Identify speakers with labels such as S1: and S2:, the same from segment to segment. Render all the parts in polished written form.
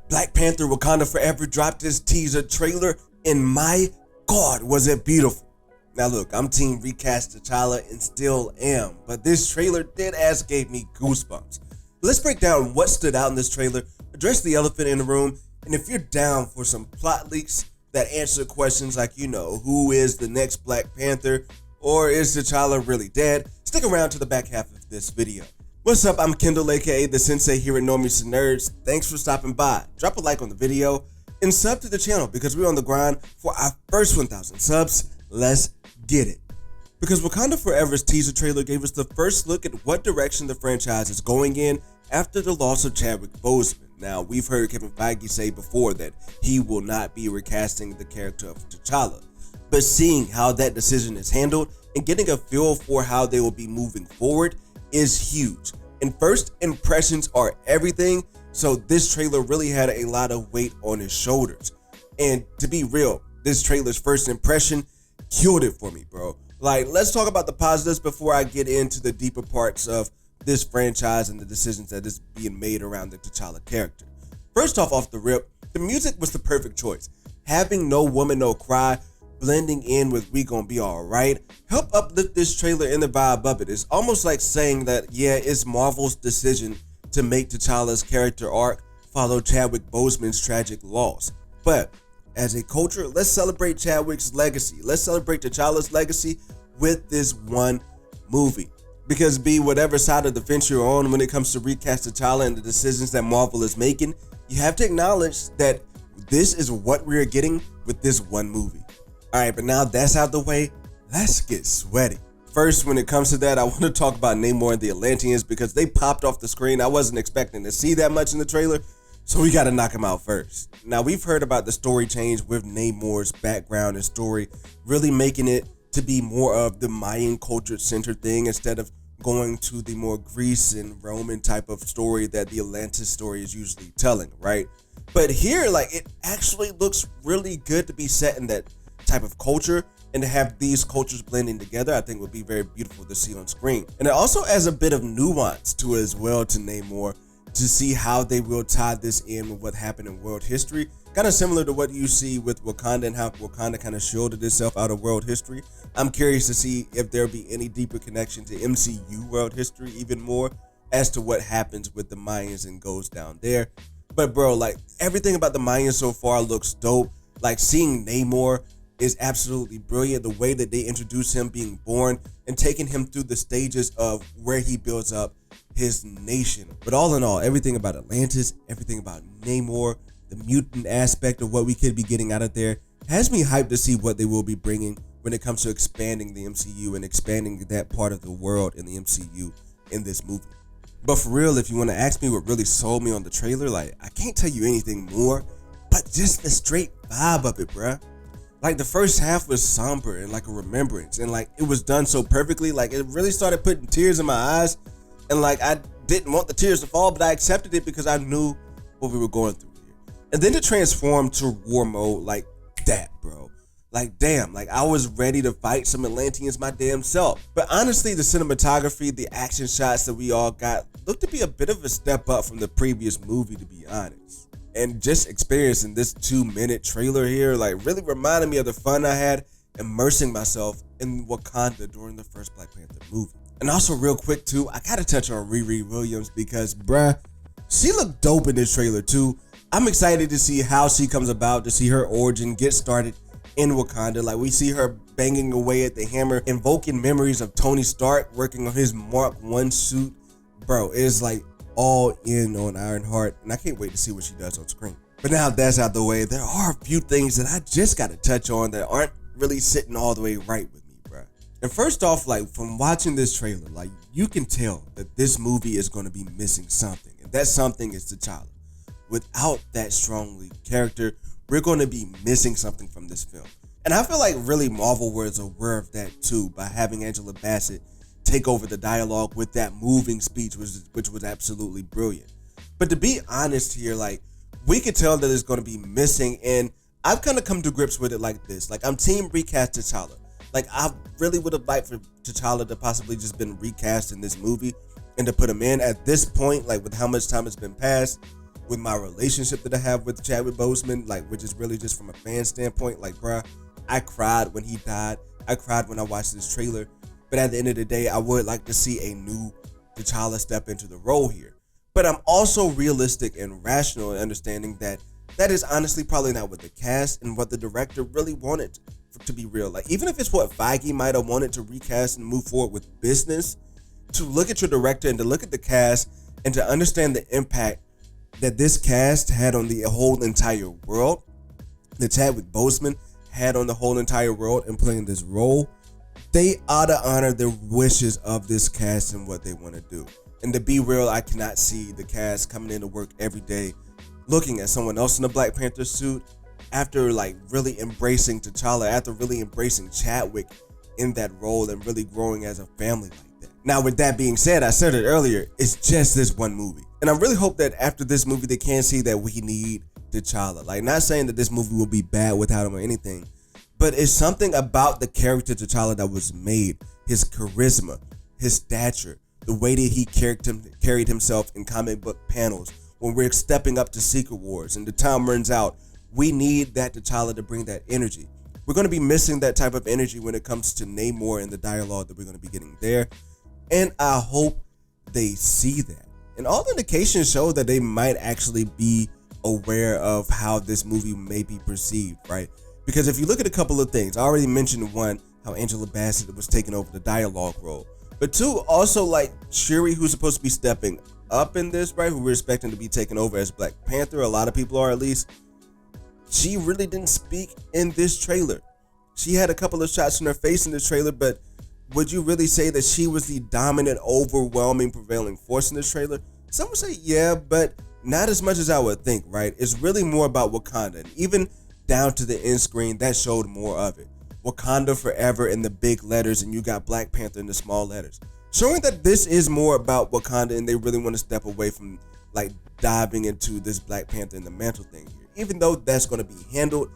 S1: Black Panther Wakanda Forever dropped this teaser trailer, and my God, was it beautiful. Now look, I'm team recast T'Challa and still am, but this trailer dead-ass gave me goosebumps. Let's break down what stood out in this trailer, address the elephant in the room, and if you're down for some plot leaks that answer questions like, who is the next Black Panther, or is T'Challa really dead, stick around to the back half of this video. What's up, I'm Kendall, aka the Sensei here at Normies and Nerds. Thanks for stopping by. Drop a like on the video and sub to the channel because we're on the grind for our first 1,000 subs. Let's get it. Because Wakanda Forever's teaser trailer gave us the first look at what direction the franchise is going in after the loss of Chadwick Boseman. Now, we've heard Kevin Feige say before that he will not be recasting the character of T'Challa, but seeing how that decision is handled and getting a feel for how they will be moving forward is huge. And first impressions are everything, so this trailer really had a lot of weight on his shoulders. And to be real, this trailer's first impression killed it for me, bro. Like, let's talk about the positives before I get into the deeper parts of this franchise and the decisions that is being made around the T'Challa character. First off the rip, the music was the perfect choice. Having No Woman No Cry blending in with We Gon' Be Alright help uplift this trailer in the vibe of it. It's almost like saying that, yeah, it's Marvel's decision to make T'Challa's character arc follow Chadwick Boseman's tragic loss. But as a culture, let's celebrate Chadwick's legacy. Let's celebrate T'Challa's legacy with this one movie. Because be whatever side of the fence you're on when it comes to recast T'Challa and the decisions that Marvel is making, you have to acknowledge that this is what we're getting with this one movie. Alright, but now that's out the way, let's get sweaty. First, when it comes to that, I want to talk about Namor and the Atlanteans because they popped off the screen. I wasn't expecting to see that much in the trailer, so we got to knock them out first. Now, we've heard about the story change with Namor's background and story, really making it to be more of the Mayan culture-centered thing instead of going to the more Greece and Roman type of story that the Atlantis story is usually telling, right? But here, it actually looks really good to be set in that type of culture, and to have these cultures blending together, I think would be very beautiful to see on screen. And it also adds a bit of nuance to it as well to Namor, to see how they will tie this in with what happened in world history. Kind of similar to what you see with Wakanda and how Wakanda kind of shielded itself out of world history. I'm curious to see if there'll be any deeper connection to MCU world history even more as to what happens with the Mayans and goes down there. But bro, everything about the Mayans so far looks dope. Seeing Namor is absolutely brilliant. The way that they introduce him being born and taking him through the stages of where he builds up his nation. But all in all, everything about Atlantis, everything about Namor, the mutant aspect of what we could be getting out of there has me hyped to see what they will be bringing when it comes to expanding the MCU and expanding that part of the world in the MCU in this movie. But for real, if you want to ask me what really sold me on the trailer, I can't tell you anything more, but just the straight vibe of it, bruh. The first half was somber and a remembrance, and it was done so perfectly. It really started putting tears in my eyes, and I didn't want the tears to fall, but I accepted it because I knew what we were going through here. And then to transform to war mode that, bro. Damn, I was ready to fight some Atlanteans my damn self. But honestly, the cinematography, the action shots that we all got looked to be a bit of a step up from the previous movie, to be honest. And just experiencing this 2-minute trailer here, really reminded me of the fun I had immersing myself in Wakanda during the first Black Panther movie. And also real quick too, I gotta touch on Riri Williams because bruh, she looked dope in this trailer too. I'm excited to see how she comes about, to see her origin get started in Wakanda. We see her banging away at the hammer, invoking memories of Tony Stark working on his Mark I suit. Bro, it's all in on Ironheart, and I can't wait to see what she does on screen. But now that's out the way, there are a few things that I just gotta touch on that aren't really sitting all the way right with me, bruh. And first off, from watching this trailer, you can tell that this movie is gonna be missing something, and that something is T'Challa. Without that strong lead character, we're gonna be missing something from this film. And I feel really Marvel was aware of that too by having Angela Bassett take over the dialogue with that moving speech, which was absolutely brilliant. But to be honest here, we could tell that it's going to be missing, and I've kind of come to grips with it like this. I'm team recast T'Challa. I really would have liked for T'Challa to possibly just been recast in this movie and to put him in at this point, with how much time has been passed. with my relationship that I have with Chadwick Boseman, like, which is really just from a fan standpoint. Like, bruh, I cried when he died. I cried when I watched this trailer. But at the end of the day, I would like to see a new T'Challa step into the role here. But I'm also realistic and rational in understanding that that is honestly probably not what the cast and what the director really wanted to be real. Like, even if it's what Feige might have wanted to recast and move forward with business, to look at your director and to look at the cast and to understand the impact that this cast had on the whole entire world, that Chadwick Boseman had on the whole entire world in playing this role, they ought to honor the wishes of this cast and what they want to do. And to be real, I cannot see the cast coming into work every day looking at someone else in a Black Panther suit after like really embracing T'Challa, after really embracing Chadwick in that role and really growing as a family like that. Now, with that being said, I said it earlier, it's just this one movie. And I really hope that after this movie, they can see that we need T'Challa. Like, not saying that this movie will be bad without him or anything, but it's something about the character T'Challa that was made, his charisma, his stature, the way that he carried himself in comic book panels when we're stepping up to Secret Wars and the time runs out. We need that T'Challa to bring that energy. We're going to be missing that type of energy when it comes to Namor and the dialogue that we're going to be getting there. And I hope they see that. And all indications show that they might actually be aware of how this movie may be perceived, right? Because if you look at a couple of things, I already mentioned one, how Angela Bassett was taking over the dialogue role. But two, also like Shuri, who's supposed to be stepping up in this, right? Who we're expecting to be taken over as Black Panther. A lot of people are, at least. She really didn't speak in this trailer. She had a couple of shots in her face in this trailer, but would you really say that she was the dominant, overwhelming, prevailing force in this trailer? Some would say yeah, but not as much as I would think, right? It's really more about Wakanda. And even down to the end screen, that showed more of it. Wakanda Forever in the big letters, and you got Black Panther in the small letters. Showing that this is more about Wakanda and they really want to step away from like diving into this Black Panther and the mantle thing here. Even though that's going to be handled,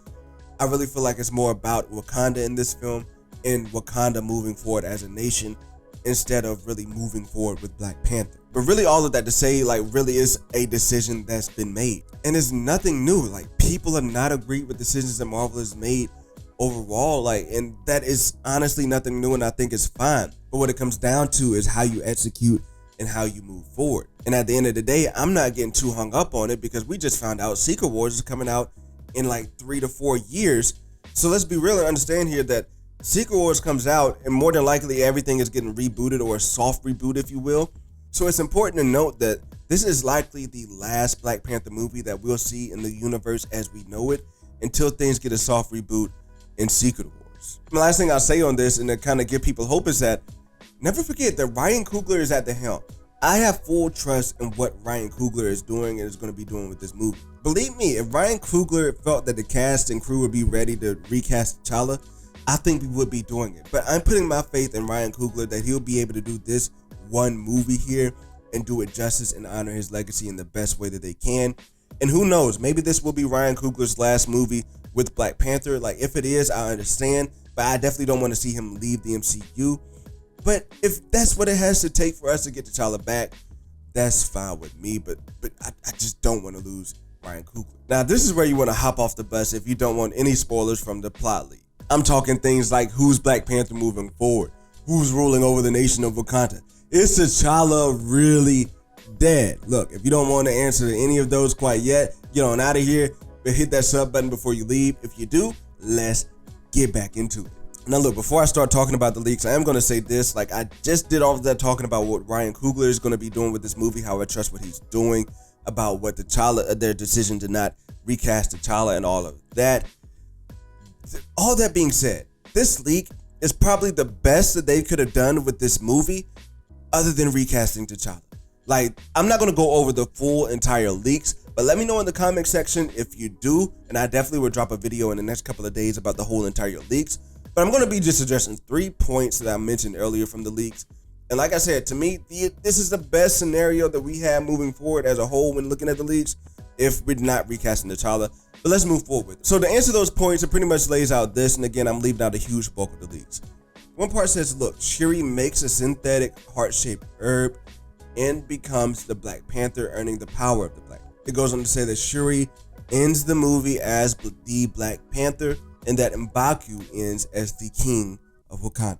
S1: I really feel like it's more about Wakanda in this film and Wakanda moving forward as a nation instead of really moving forward with Black Panther. But really all of that to say, like, really is a decision that's been made. And it's nothing new. Like, people have not agreed with decisions that Marvel has made overall, like, and that is honestly nothing new, and I think it's fine. But what it comes down to is how you execute and how you move forward. And at the end of the day, I'm not getting too hung up on it because we just found out Secret Wars is coming out in like 3 to 4 years. So let's be real and understand here that Secret Wars comes out and more than likely everything is getting rebooted, or a soft reboot, if you will. So it's important to note that this is likely the last Black Panther movie that we'll see in the universe as we know it until things get a soft reboot in Secret Wars. The last thing I'll say on this, and to kind of give people hope, is that never forget that Ryan Coogler is at the helm. I have full trust in what Ryan Coogler is doing and is going to be doing with this movie. Believe me, if Ryan Coogler felt that the cast and crew would be ready to recast T'Challa, I think we would be doing it. But I'm putting my faith in Ryan Coogler that he'll be able to do this one movie here and do it justice and honor his legacy in the best way that they can. And who knows, maybe this will be Ryan Coogler's last movie with Black Panther. Like, if it is, I understand, but I definitely don't want to see him leave the MCU. But if that's what it has to take for us to get T'Challa back, that's fine with me. But I just don't want to lose Ryan Coogler. Now, this is where you want to hop off the bus if you don't want any spoilers from the plot lead. I'm talking things like who's Black Panther moving forward, who's ruling over the nation of Wakanda. Is T'Challa really dead? Look, if you don't want to answer any of those quite yet, get on out of here, but hit that sub button before you leave. If you do, let's get back into it. Now look, before I start talking about the leaks, I am going to say this. Like, I just did all of that talking about what Ryan Coogler is going to be doing with this movie, how I trust what he's doing, about what T'Challa, their decision to not recast T'Challa and all of that. All that being said, this leak is probably the best that they could have done with this movie other than recasting T'Challa. Like, I'm not going to go over the full entire leaks, but let me know in the comment section if you do, and I definitely will drop a video in the next couple of days about the whole entire leaks. But I'm going to be just addressing 3 points that I mentioned earlier from the leaks. And like I said, to me, this is the best scenario that we have moving forward as a whole when looking at the leaks if we're not recasting T'Challa. But let's move forward with it. So to answer those points, it pretty much lays out this. And again, I'm leaving out a huge bulk of the leaks. One part says, look, Shuri makes a synthetic heart-shaped herb and becomes the Black Panther, earning the power of the Black Panther. It goes on to say that Shuri ends the movie as the Black Panther and that M'Baku ends as the King of Wakanda.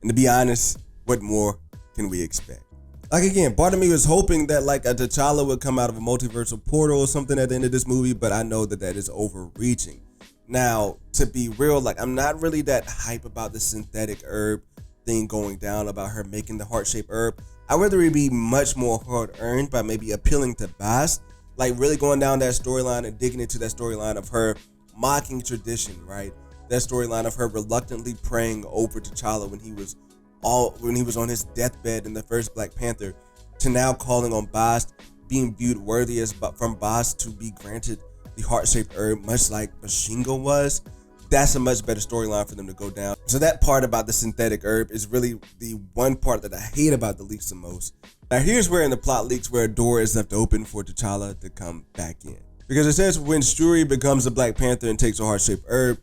S1: And to be honest, what more can we expect? Like again, part of me was hoping that like a T'Challa would come out of a multiversal portal or something at the end of this movie, but I know that is overreaching. Now, to be real, like I'm not really that hype about the synthetic herb thing going down, about her making the heart-shaped herb. I'd rather it be much more hard-earned by maybe appealing to Bast, like really going down that storyline and digging into that storyline of her mocking tradition, right? That storyline of her reluctantly praying over T'Challa when he was on his deathbed in the first Black Panther, to now calling on Bast, being viewed worthy as from Bast to be granted the heart-shaped herb, much like Bashinga was. That's a much better storyline for them to go down. So that part about the synthetic herb is really the one part that I hate about the leaks the most. Now here's where in the plot leaks where a door is left open for T'Challa to come back in. Because it says when Shuri becomes a Black Panther and takes a heart-shaped herb,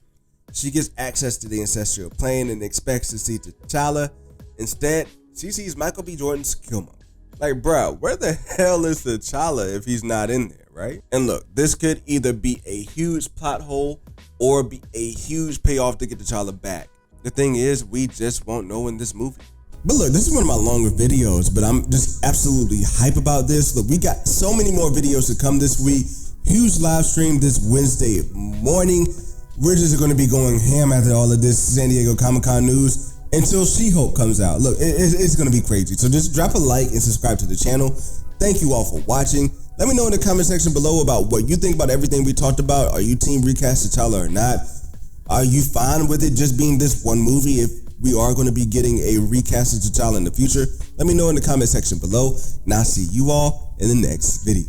S1: she gets access to the ancestral plane and expects to see T'Challa. Instead, she sees Michael B. Jordan's Killmonger. Like, bro, where the hell is T'Challa if he's not in there, right? And look, this could either be a huge plot hole or be a huge payoff to get T'Challa back. The thing is, we just won't know in this movie. But look, this is one of my longer videos, but I'm just absolutely hype about this. Look, we got so many more videos to come this week. Huge live stream this Wednesday morning. We're just going to be going ham after all of this San Diego Comic-Con news until She-Hulk comes out. Look, it's going to be crazy. So just drop a like and subscribe to the channel. Thank you all for watching. Let me know in the comment section below about what you think about everything we talked about. Are you team recast T'Challa or not? Are you fine with it just being this one movie if we are going to be getting a recast of T'Challa in the future? Let me know in the comment section below, and I'll see you all in the next video.